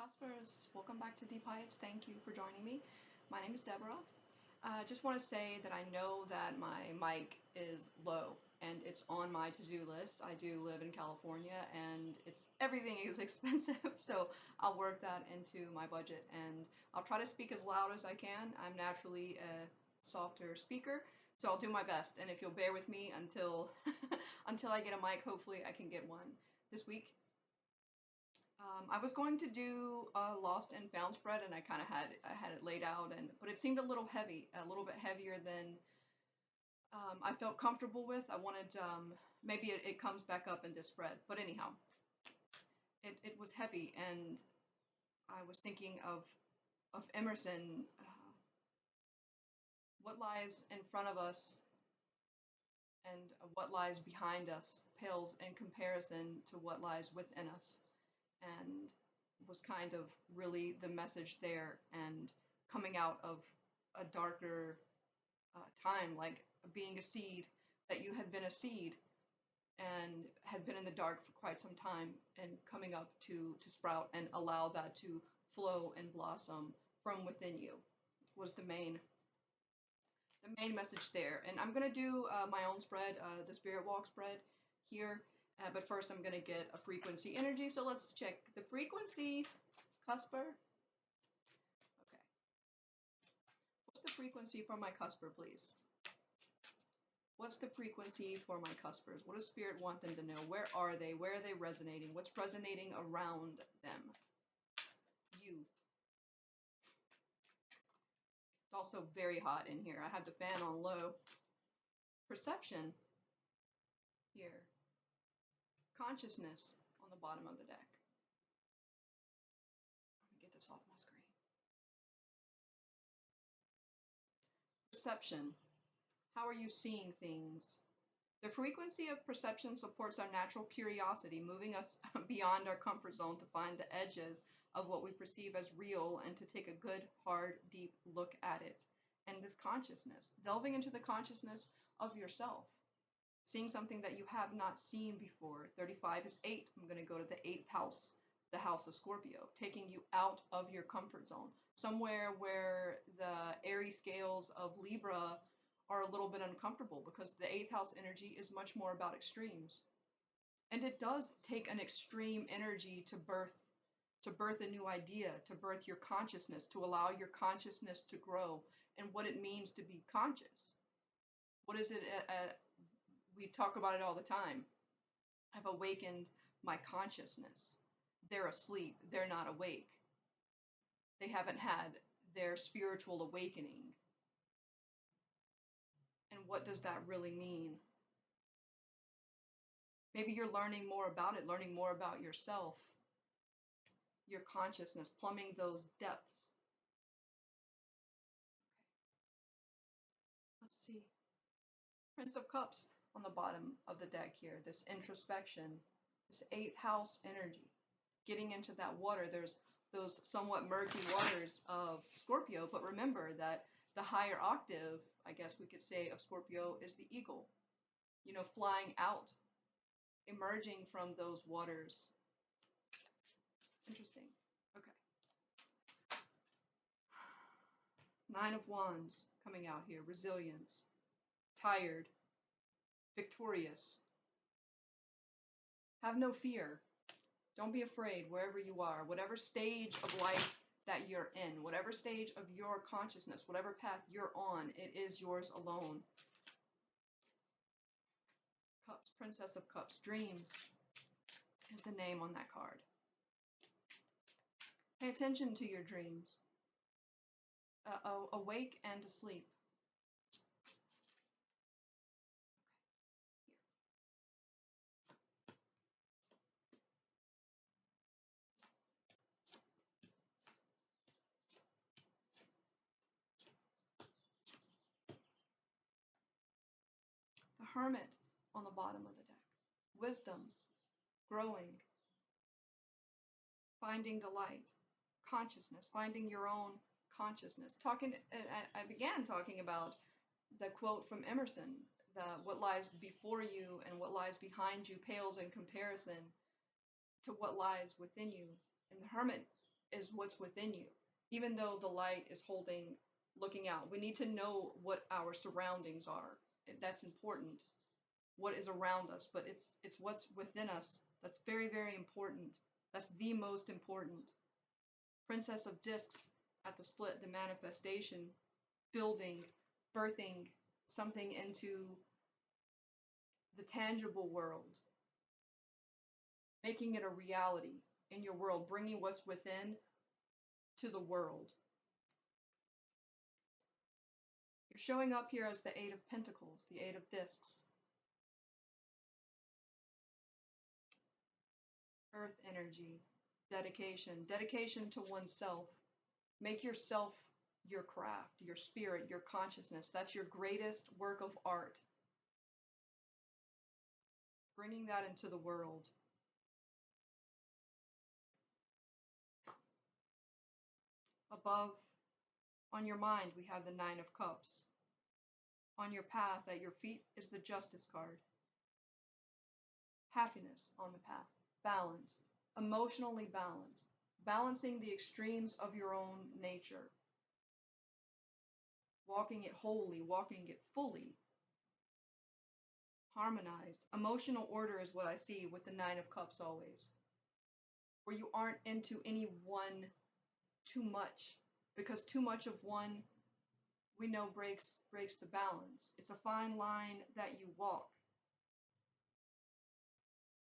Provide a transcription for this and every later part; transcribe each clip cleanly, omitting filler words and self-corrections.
Cuspers, welcome back to Deep Heights. Thank you for joining me. My name is Deborah. I just want to say that I know that my mic is low and it's on my to-do list. I do live in California and everything is expensive, so I'll work that into my budget and I'll try to speak as loud as I can. I'm naturally a softer speaker, so I'll do my best. And if you'll bear with me until until I get a mic, hopefully I can get one this week. I was going to do a lost and found spread, and I had it laid out, but it seemed a little heavy, a little bit heavier than I felt comfortable with. I wanted maybe it comes back up in this spread, but anyhow, it was heavy, and I was thinking of Emerson. What lies in front of us and what lies behind us pales in comparison to what lies within us, and was kind of really the message there, and coming out of a darker time, like being a seed, that you had been a seed and had been in the dark for quite some time, and coming up to sprout and allow that to flow and blossom from within you was the main message there. And I'm gonna do my own spread, the Spirit Walk spread here. But first I'm going to get a frequency energy, so let's check the frequency, Cusper. Okay. What's the frequency for my Cusper, please? What's the frequency for my Cuspers? What does Spirit want them to know? Where are they? Where are they resonating? What's resonating around them? You. It's also very hot in here. I have the fan on low. Perception here. Consciousness on the bottom of the deck. Let me get this off my screen. Perception. How are you seeing things? The frequency of perception supports our natural curiosity, moving us beyond our comfort zone to find the edges of what we perceive as real and to take a good, hard, deep look at it. And this consciousness, delving into the consciousness of yourself. Seeing something that you have not seen before. 35 is 8. I'm going to go to the 8th house, the house of Scorpio, taking you out of your comfort zone. Somewhere where the airy scales of Libra are a little bit uncomfortable, because the 8th house energy is much more about extremes. And it does take an extreme energy to birth a new idea, to birth your consciousness, to allow your consciousness to grow, and what it means to be conscious. What is it? We talk about it all the time. I've awakened my consciousness. They're asleep. They're not awake. They haven't had their spiritual awakening. And what does that really mean? Maybe you're learning more about it, learning more about yourself, your consciousness, plumbing those depths. Okay. Let's see. Prince of Cups on the bottom of the deck here, this introspection, this 8th house energy, getting into that water. There's those somewhat murky waters of Scorpio, but remember that the higher octave, I guess we could say, of Scorpio is the eagle, you know, flying out, emerging from those waters. Interesting. Okay. 9 of Wands coming out here, resilience, tired, victorious. Have no fear. Don't be afraid wherever you are, whatever stage of life that you're in, whatever stage of your consciousness, whatever path you're on, it is yours alone. Cups, Princess of Cups, dreams is the name on that card. Pay attention to your dreams, awake and asleep. The Hermit on the bottom of the deck. Wisdom, growing, finding the light, consciousness, finding your own consciousness. I began talking about the quote from Emerson, what lies before you and what lies behind you pales in comparison to what lies within you. And the Hermit is what's within you. Even though the light is looking out, we need to know what our surroundings are. That's important. What is around us, but it's what's within us that's very, very important. That's the most important. Princess of Discs at the split, the manifestation, building, birthing something into the tangible world, making it a reality in your world, bringing what's within to the world. You're showing up here as the Eight of Pentacles, the Eight of Discs. Earth energy, dedication to oneself. Make yourself your craft, your spirit, your consciousness. That's your greatest work of art. Bringing that into the world. Above, on your mind, we have the Nine of Cups. On your path, at your feet, is the Justice card. Happiness on the path. Balanced. Emotionally balanced. Balancing the extremes of your own nature. Walking it wholly, walking it fully. Harmonized. Emotional order is what I see with the Nine of Cups always. Where you aren't into any one too much. Because too much of one, we know breaks the balance. It's a fine line that you walk.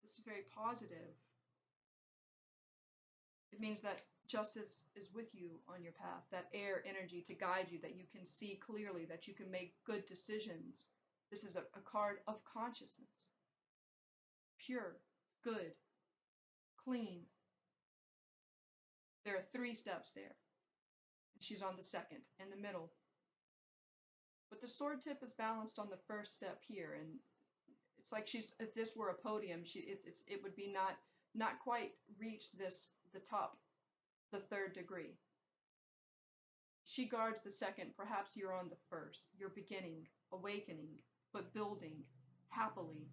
This is very positive. It means that justice is with you on your path, that air energy to guide you, that you can see clearly, that you can make good decisions. This is a card of consciousness. Pure, good, clean. There are 3 steps there. She's on the second, in the middle. But the sword tip is balanced on the first step here, and it's like if this were a podium, it would be not quite reach the top, the 3rd degree. She guards the second, perhaps you're on the first. You're beginning, awakening, but building, happily,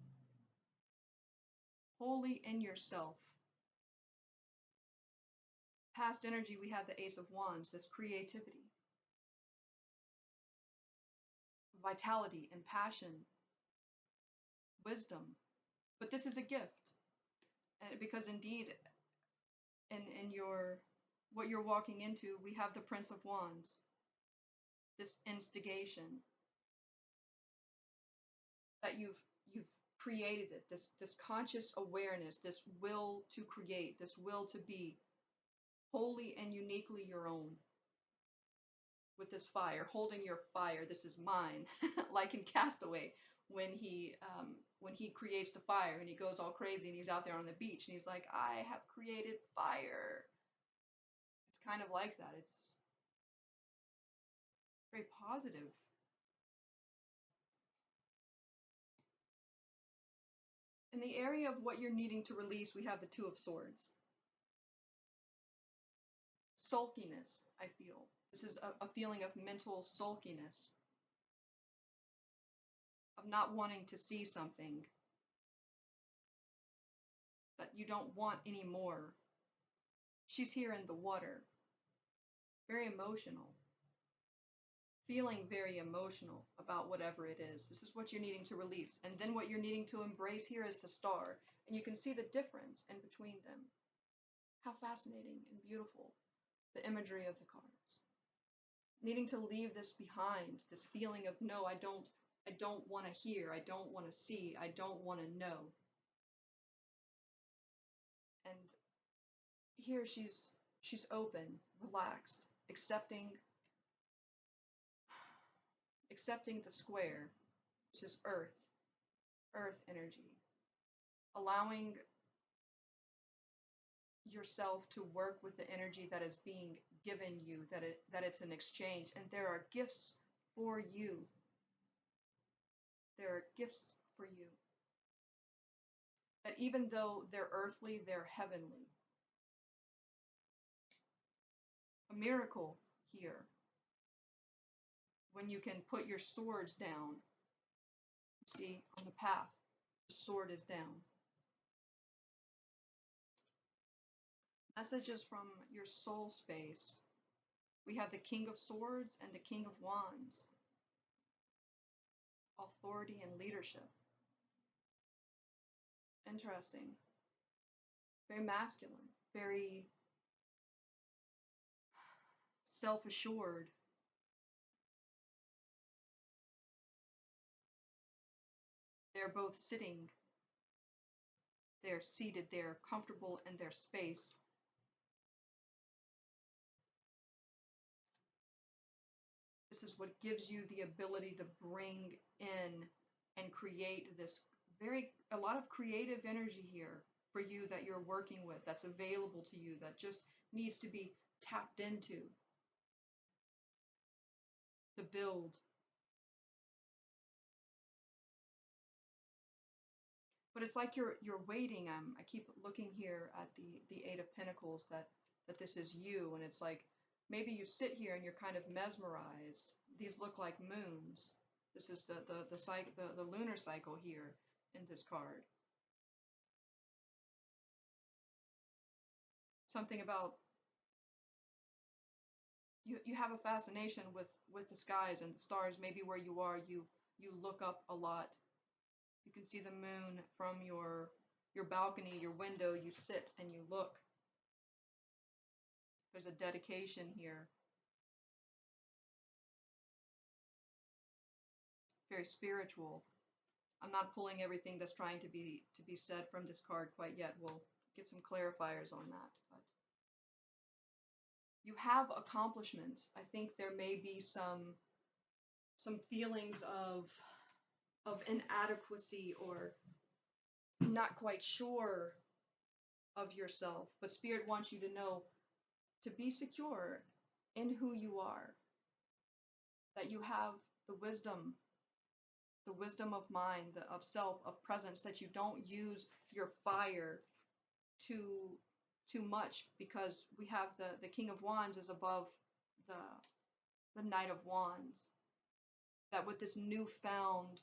wholly in yourself. Past energy, we have the Ace of Wands, this creativity, vitality and passion, wisdom. But this is a gift. And because indeed, in what you're walking into, we have the Prince of Wands, this instigation that you've created it, this conscious awareness, this will to create, this will to be wholly and uniquely your own. With this fire, holding your fire, this is mine, like in Castaway, when he creates the fire and he goes all crazy and he's out there on the beach and he's like, I have created fire. It's kind of like that. It's very positive. In the area of what you're needing to release, we have the Two of Swords. Sulkiness, I feel. This is a feeling of mental sulkiness. Of not wanting to see something that you don't want anymore. She's here in the water. Very emotional. Feeling very emotional about whatever it is. This is what you're needing to release. And then what you're needing to embrace here is the Star. And you can see the difference in between them. How fascinating and beautiful the imagery of the cards. Needing to leave this behind, this feeling of no, I don't want to hear, I don't want to see, I don't want to know. And here she's open, relaxed, accepting the square, which is earth energy. Allowing yourself to work with the energy that is being given you, that it's an exchange, and there are gifts for you. There are gifts for you. That even though they're earthly, they're heavenly. A miracle here. When you can put your swords down. See, on the path, the sword is down. Messages from your soul space. We have the King of Swords and the King of Wands. Authority and leadership. Interesting. Very masculine. Very self-assured. They're both sitting. They're seated. They're comfortable in their space. This is what gives you the ability to bring in and create this a lot of creative energy here for you that you're working with, that's available to you, that just needs to be tapped into to build. But it's like you're waiting. I keep looking here at the Eight of Pentacles, that this is you, and it's like maybe you sit here and you're kind of mesmerized. These look like moons. This is the lunar cycle here in this card. Something about you have a fascination with the skies and the stars. Maybe where you are, you look up a lot. You can see the moon from your balcony, your window. You sit and you look. There's a dedication here. Very spiritual. I'm not pulling everything that's trying to be said from this card quite yet. We'll get some clarifiers on that. But you have accomplishments. I think there may be some feelings of inadequacy or not quite sure of yourself, but Spirit wants you to know to be secure in who you are, that you have the wisdom of mind, of self, of presence, that you don't use your fire too much, because we have the King of Wands is above the Knight of Wands. That with this newfound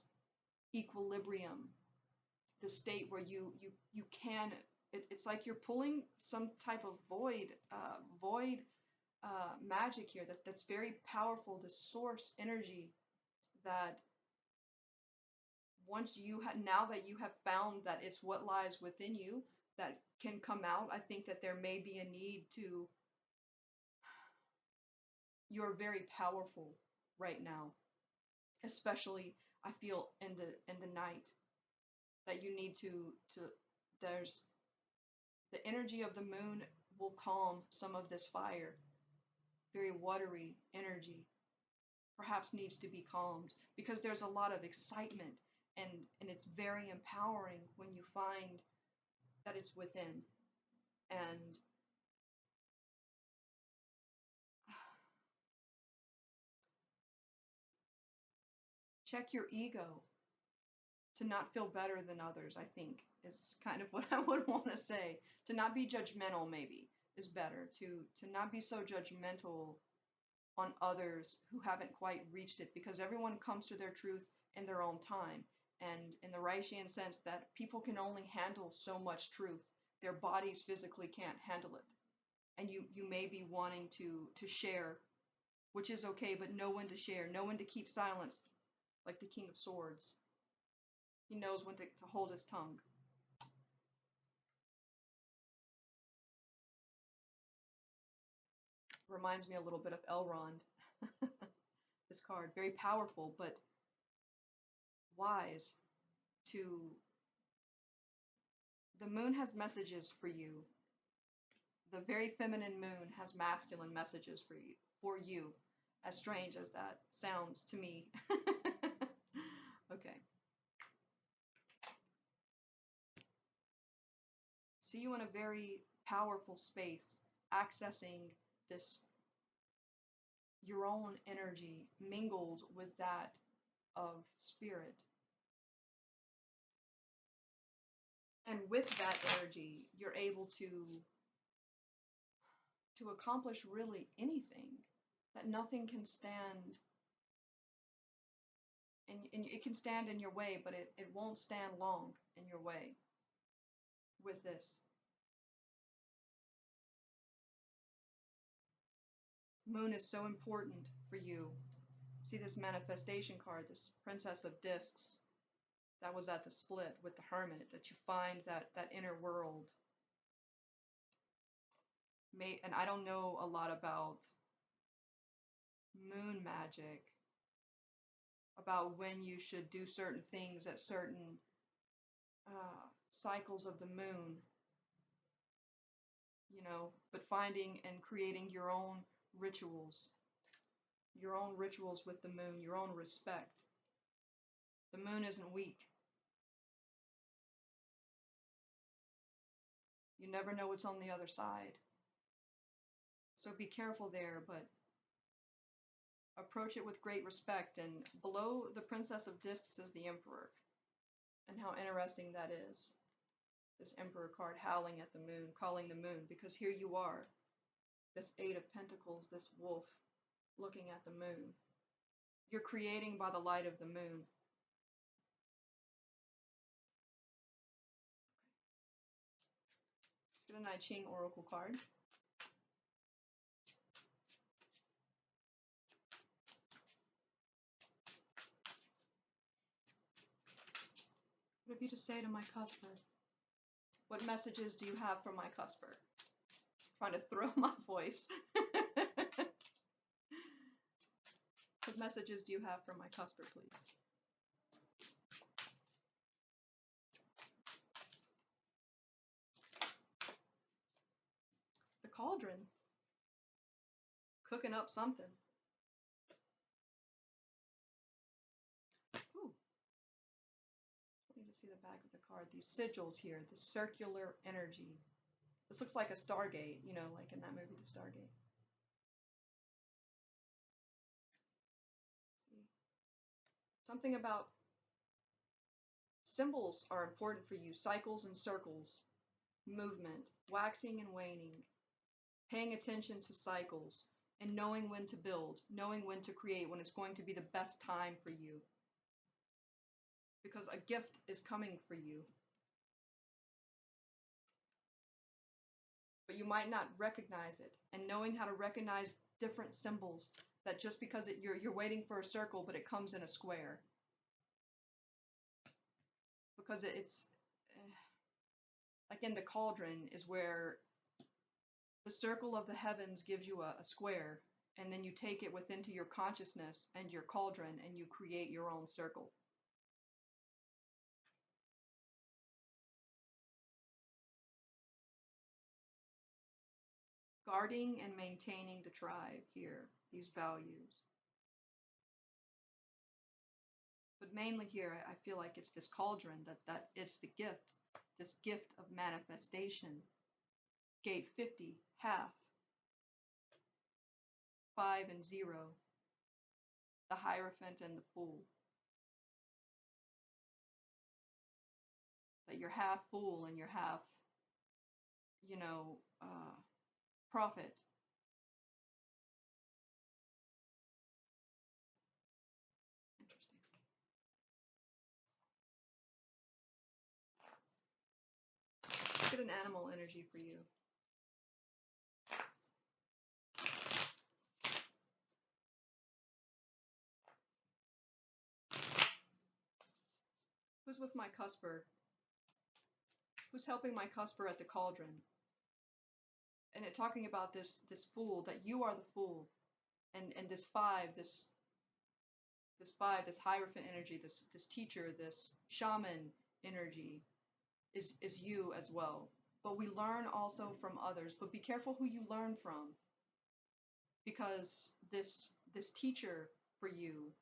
equilibrium, the state where you can, it's like you're pulling some type of void magic here, that's very powerful, the source energy, that once now that you have found that it's what lies within you that can come out, I think that there may be a need to, you're very powerful right now, especially I feel in the night, that you need to there's the energy of the moon will calm some of this fire. Very watery energy perhaps needs to be calmed, because there's a lot of excitement, and it's very empowering when you find that it's within. And check your ego to not feel better than others, I think, is kind of what I would want to say. To not be judgmental, maybe, is better. To not be so judgmental on others who haven't quite reached it, because everyone comes to their truth in their own time. And in the Reichian sense, that people can only handle so much truth. Their bodies physically can't handle it. And you may be wanting to share, which is okay, but know when to share, know when to keep silence, like the King of Swords. He knows when to hold his tongue. Reminds me a little bit of Elrond. This card, very powerful, but wise. The moon has messages for you. The very feminine moon has masculine messages for you, as strange as that sounds to me. Okay. See you in a very powerful space, accessing this, your own energy mingled with that of spirit. And with that energy, you're able to accomplish really anything, that nothing can stand, and it can stand in your way, but it won't stand long in your way with this. Moon is so important for you. See this manifestation card, this Princess of Discs, that was at the split with the Hermit, that you find that inner world. And I don't know a lot about moon magic, about when you should do certain things at certain cycles of the moon, you know, but finding and creating your own rituals with the moon, your own respect. The moon isn't weak. You never know what's on the other side. So be careful there, but approach it with great respect. And below the Princess of Discs is the Emperor. And how interesting that is. This Emperor card howling at the moon, calling the moon, because here you are, this Eight of Pentacles, this wolf, looking at the moon. You're creating by the light of the moon. Let's get an I Ching Oracle card. What have you to say to my cusper? What messages do you have for my cusper? I'm trying to throw my voice. What messages do you have for my cusper, please? The Cauldron. Cooking up something. Ooh. I need to see the back of the card. These sigils here, the circular energy. This looks like a Stargate, you know, like in that movie, The Stargate. See? Something about symbols are important for you. Cycles and circles, movement, waxing and waning, paying attention to cycles, and knowing when to build, knowing when to create, when it's going to be the best time for you. Because a gift is coming for you. But you might not recognize it. And knowing how to recognize different symbols, that just because you're waiting for a circle, but it comes in a square. Because it's like in the cauldron is where the circle of the heavens gives you a square, and then you take it within to your consciousness and your cauldron, and you create your own circle. Guarding and maintaining the tribe here, these values. But mainly here, I feel like it's this cauldron, that it's the gift, this gift of manifestation. Gate 50, half, 5 and 0, the Hierophant and the Fool. That you're half fool and you're half, you know, prophet. Interesting. Let's get an animal energy for you. Who's with my cusper? Who's helping my cusper at the cauldron? And it talking about this fool, that you are the fool. And this 5, this 5, this Hierophant energy, this teacher, this shaman energy is you as well. But we learn also from others. But be careful who you learn from. Because this teacher for you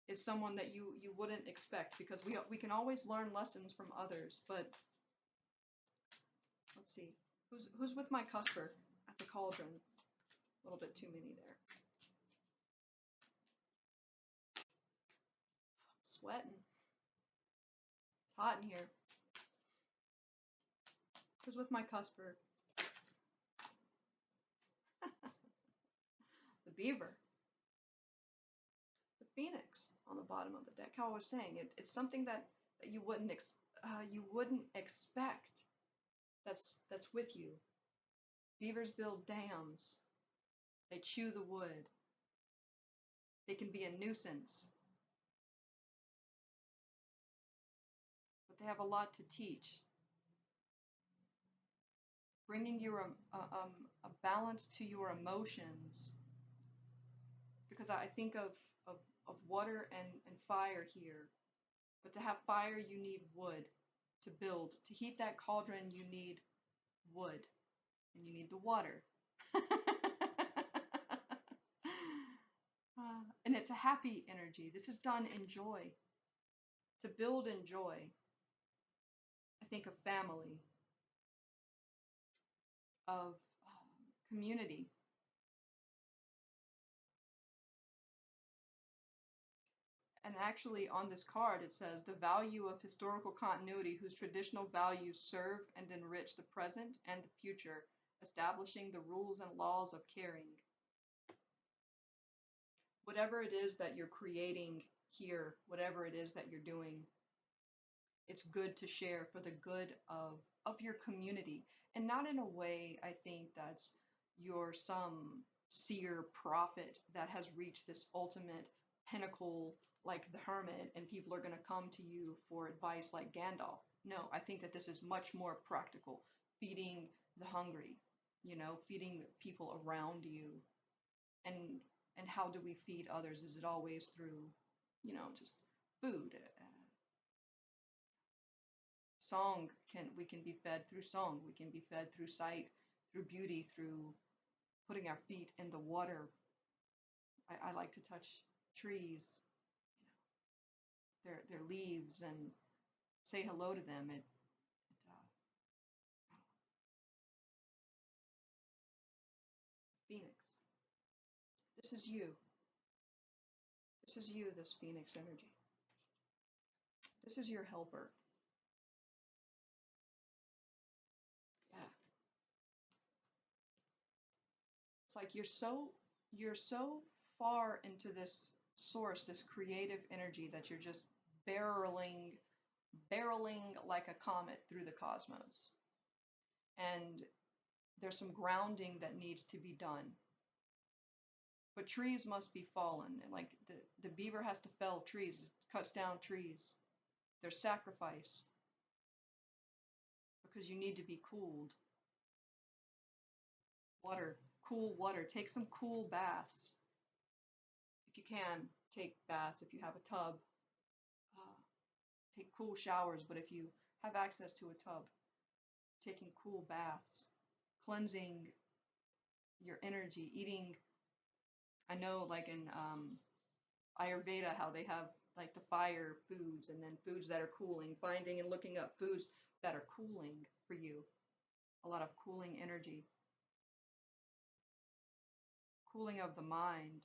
is someone that you wouldn't expect, because we can always learn lessons from others. But let's see, who's with my cusper at the cauldron? A little bit too many there. Sweating. It's hot in here. Who's with my cusper? The beaver. The phoenix on the bottom of the deck. How I was saying, it's something that you wouldn't expect. That's with you. Beavers build dams. They chew the wood. They can be a nuisance, but they have a lot to teach. Bringing a balance to your emotions, because I think of, of water and fire here. But to have fire, you need wood to build. To heat that cauldron, you need wood, and you need the water. And it's a happy energy. This is done in joy. To build in joy, I think of family, of community. And actually, on this card, it says the value of historical continuity whose traditional values serve and enrich the present and the future, establishing the rules and laws of caring. Whatever it is that you're creating here, whatever it is that you're doing, it's good to share for the good of your community. And not in a way, I think, that's you're some seer prophet that has reached this ultimate pinnacle like the hermit and people are going to come to you for advice like Gandalf. No, I think that this is much more practical. Feeding the hungry, feeding people around you. And and how do we feed others? Is it always through, just food? Song, we can be fed through song. We can be fed through sight, through beauty, through putting our feet in the water. I like to touch trees, their leaves, and say hello to them. Phoenix. This is you. This is you, this Phoenix energy. This is your helper. Yeah. It's like you're so far into this source, this creative energy, that you're just barreling like a comet through the cosmos. And there's some grounding that needs to be done. But trees must be fallen. And like the beaver has to fell trees, it cuts down trees. There's sacrifice because you need to be cooled. Water, cool water. Take some cool baths. If you can, take baths if you have a tub. Uh, take cool showers, but if you have access to a tub, taking cool baths, cleansing your energy, eating. I know, like in Ayurveda, how they have like the fire foods and then foods that are cooling, finding and looking up foods that are cooling for you. A lot of cooling energy, cooling of the mind.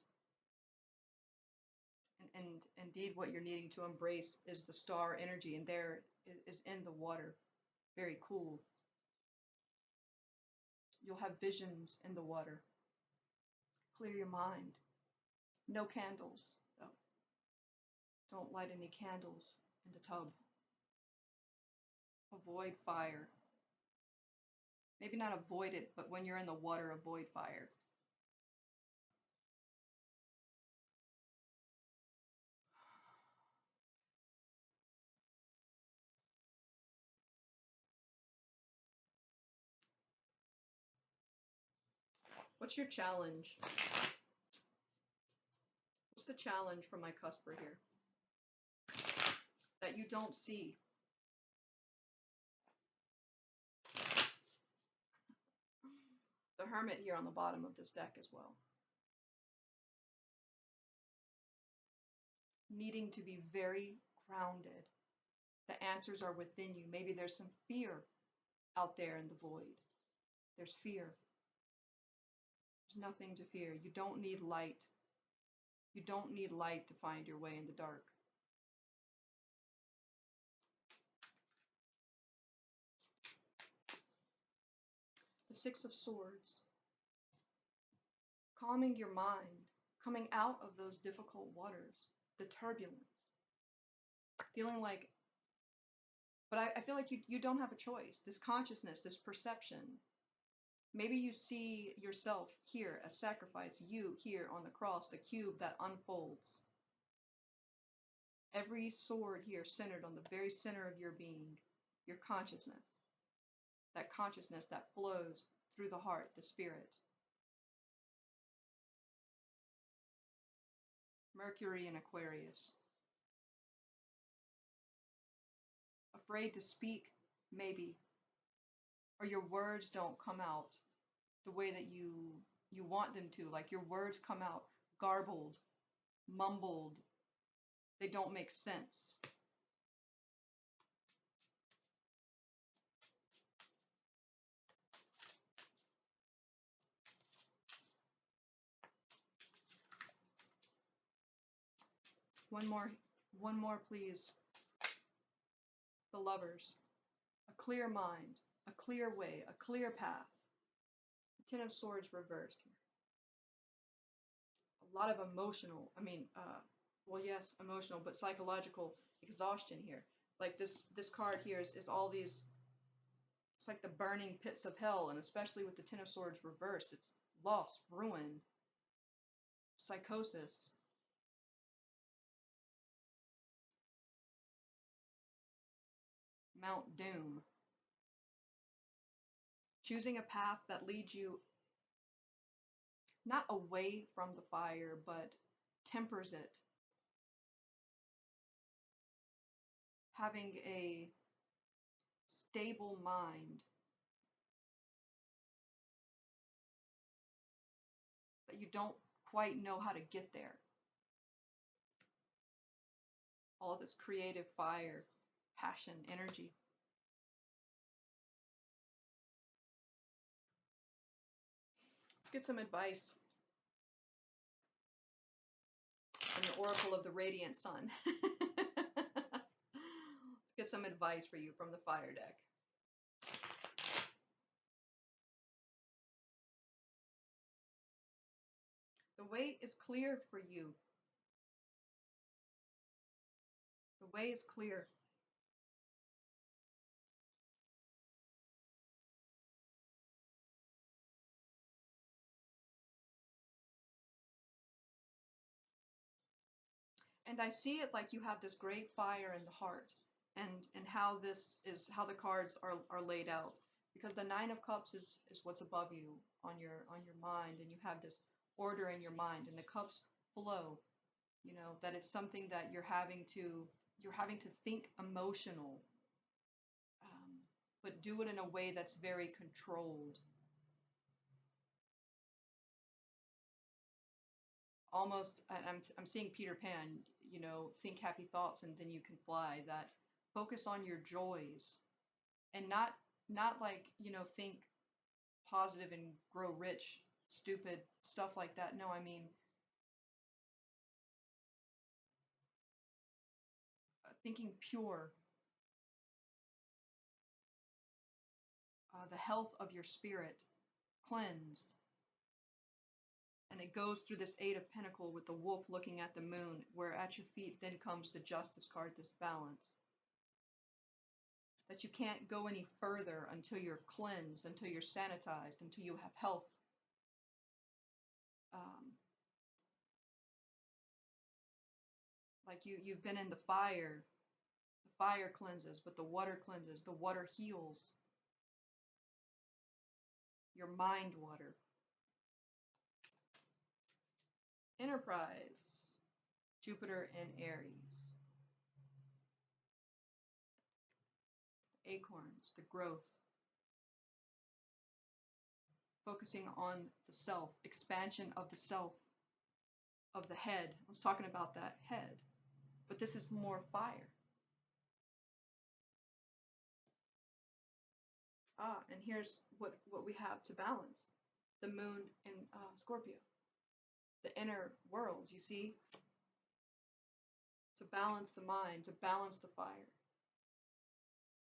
And indeed, what you're needing to embrace is the star energy, and there is in the water, very cool. You'll have visions in the water. Clear your mind. No candles, though. Don't light any candles in the tub. Avoid fire. Maybe not avoid it, but when you're in the water, avoid fire. What's your challenge? What's the challenge for my cusper here that you don't see? The hermit here on the bottom of this deck as well. Needing to be very grounded. The answers are within you. Maybe there's some fear out there in the void. There's fear. There's nothing to fear. You don't need light. You don't need light to find your way in the dark. The Six of Swords. Calming your mind. Coming out of those difficult waters. The turbulence. Feeling like, but I feel like you don't have a choice. This consciousness, this perception. Maybe you see yourself here as sacrifice, you here on the cross, the cube that unfolds. Every sword here centered on the very center of your being, your consciousness. That consciousness that flows through the heart, the spirit. Mercury in Aquarius. Afraid to speak, maybe. Or your words don't come out the way that you want them to. Like your words come out garbled, mumbled. They don't make sense. One more, please. The Lovers. A clear mind, a clear way, a clear path. The Ten of Swords reversed here. A lot of emotional, well, yes, emotional, but psychological exhaustion here. Like this card here is all these, it's like the burning pits of hell, and especially with the Ten of Swords reversed, it's loss, ruin, psychosis. Mount Doom. Choosing a path that leads you not away from the fire, but tempers it. Having a stable mind. That you don't quite know how to get there. All of this creative fire, passion, energy. Let's get some advice from the Oracle of the Radiant Sun. Let's get some advice for you from the fire deck. The way is clear for you. The way is clear. And I see it like you have this great fire in the heart, and how this is how the cards are laid out. Because the Nine of Cups is what's above you on your mind, and you have this order in your mind, and the cups flow. You know, that it's something that you're having to think emotional, but do it in a way that's very controlled. Almost, I'm seeing Peter Pan, you know, think happy thoughts and then you can fly. That focus on your joys, and not like, you know, think positive and grow rich, stupid stuff like that. No, I mean, thinking pure, the health of your spirit, cleansed. And it goes through this Eight of Pentacles with the wolf looking at the moon, where at your feet then comes the Justice card, this balance. That you can't go any further until you're cleansed, until you're sanitized, until you have health. Like you've been in the fire cleanses, but the water cleanses, the water heals. Your mind water. Enterprise, Jupiter and Aries. Acorns, the growth. Focusing on the self, expansion of the self, of the head. I was talking about that head, but this is more fire. And here's what we have to balance. The moon in Scorpio. The inner world, you see? To balance the mind, to balance the fire.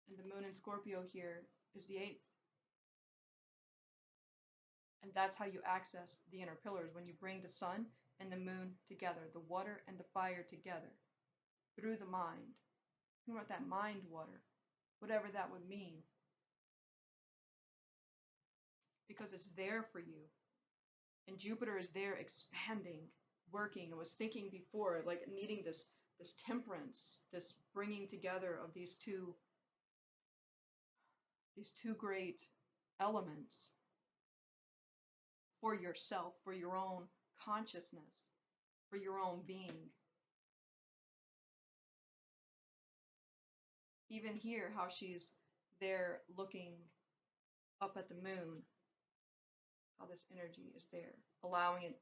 And the moon in Scorpio here is the 8th. And that's how you access the inner pillars, when you bring the sun and the moon together, the water and the fire together, through the mind. You want that mind water, whatever that would mean. because it's there for you. And Jupiter is there expanding, working. I was thinking before, like needing this temperance, this bringing together of these two great elements for yourself, for your own consciousness, for your own being. Even here, how she's there looking up at the moon, how this energy is there, allowing it,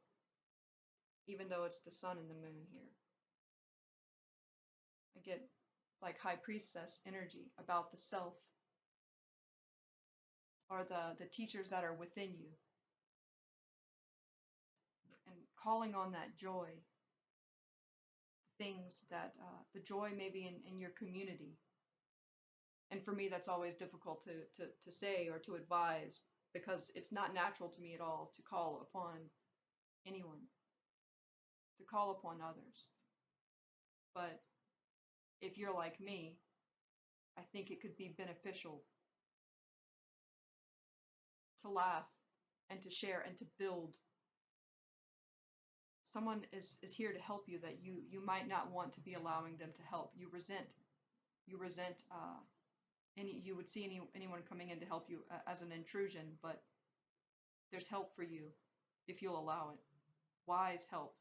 even though it's the sun and the moon here. I get like high priestess energy about the self, or the teachers that are within you, and calling on that joy, things that, the joy maybe in your community. And for me, that's always difficult to say or to advise, because it's not natural to me at all to call upon anyone, to call upon others. But if you're like me, I think it could be beneficial to laugh and to share and to build. Someone is here to help you that you might not want to be allowing them to help. You resent you would see anyone coming in to help you as an intrusion, but there's help for you if you'll allow it. Wise help.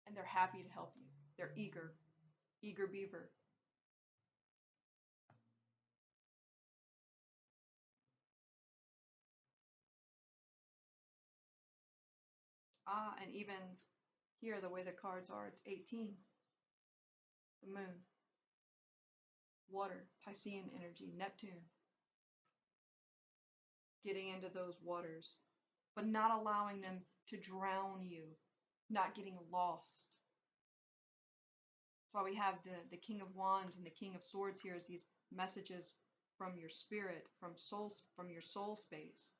And they're happy to help you. They're eager beaver. And even here, the way the cards are, it's 18. The moon. Water, Piscean energy, Neptune. Getting into those waters, but not allowing them to drown you, not getting lost. That's why we have the King of Wands and the King of Swords here as these messages from your spirit, from your soul space,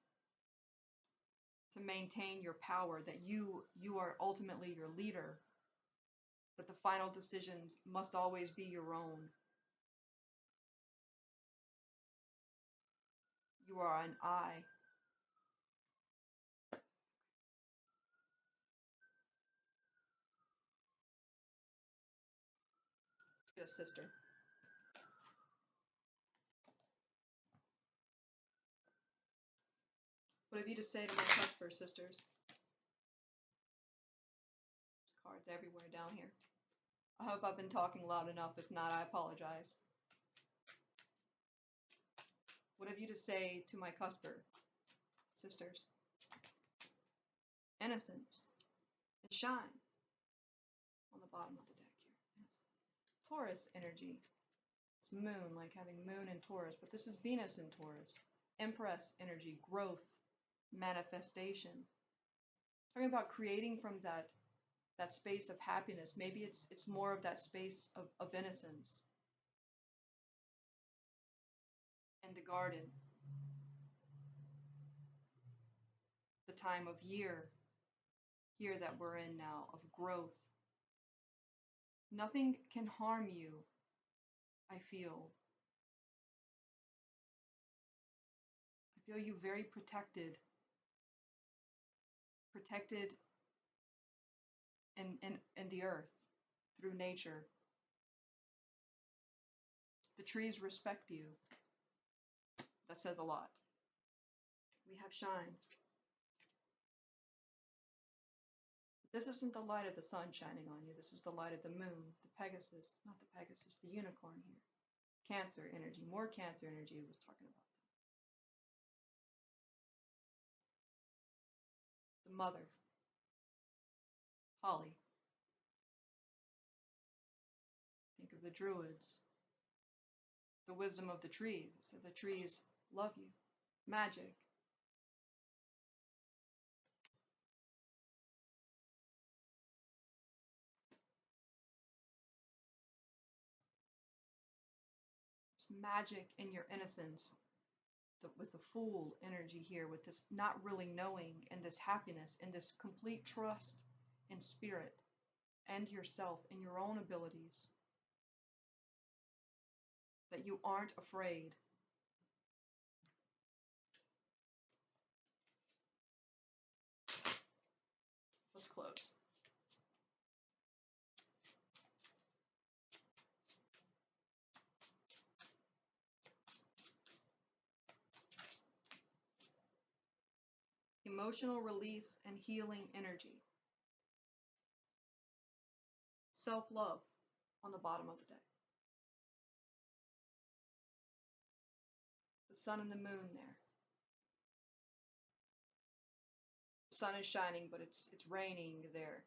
to maintain your power, that you are ultimately your leader, that the final decisions must always be your own. You are an I. Let's get a sister. What have you to say to my Cusper sisters? There's cards everywhere down here. I hope I've been talking loud enough. If not, I apologize. What have you to say to my Cusper sisters? Innocence and shine on the bottom of the deck here. Innocence. Taurus energy. It's moon, like having moon in Taurus, but this is Venus in Taurus. Empress energy, growth, manifestation. Talking about creating from that space of happiness. Maybe it's more of that space of innocence. And the garden. The time of year here that we're in now, of growth. Nothing can harm you, I feel. I feel you very protected. Protected in the earth, through nature. The trees respect you. That says a lot. We have shine. This isn't the light of the sun shining on you. This is the light of the moon, the Pegasus, not the Pegasus, the unicorn here. Cancer energy, more Cancer energy was talking about. The mother, Holly. Think of the druids. The wisdom of the trees. It said the trees love you. Magic. There's magic in your innocence. With the Fool energy here, with this not really knowing, and this happiness, and this complete trust in spirit and yourself and your own abilities, that you aren't afraid. close. Emotional release and healing energy. Self-love on the bottom of the deck. The sun and the moon there. The sun is shining, but it's raining there.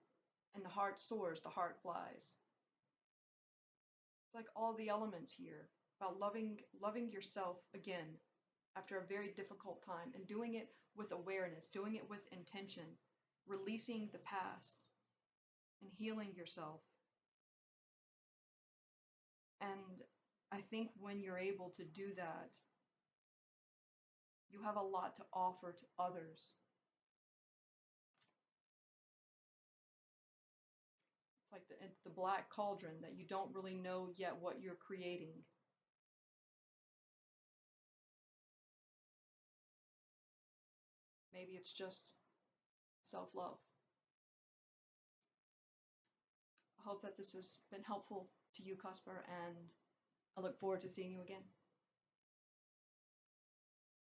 And the heart soars, the heart flies. Like all the elements here, about loving yourself again after a very difficult time, and doing it with awareness, doing it with intention, releasing the past and healing yourself. And I think when you're able to do that, you have a lot to offer to others. It's like the black cauldron that you don't really know yet what you're creating. Maybe it's just self-love. I hope that this has been helpful to you, Cusper, and I look forward to seeing you again.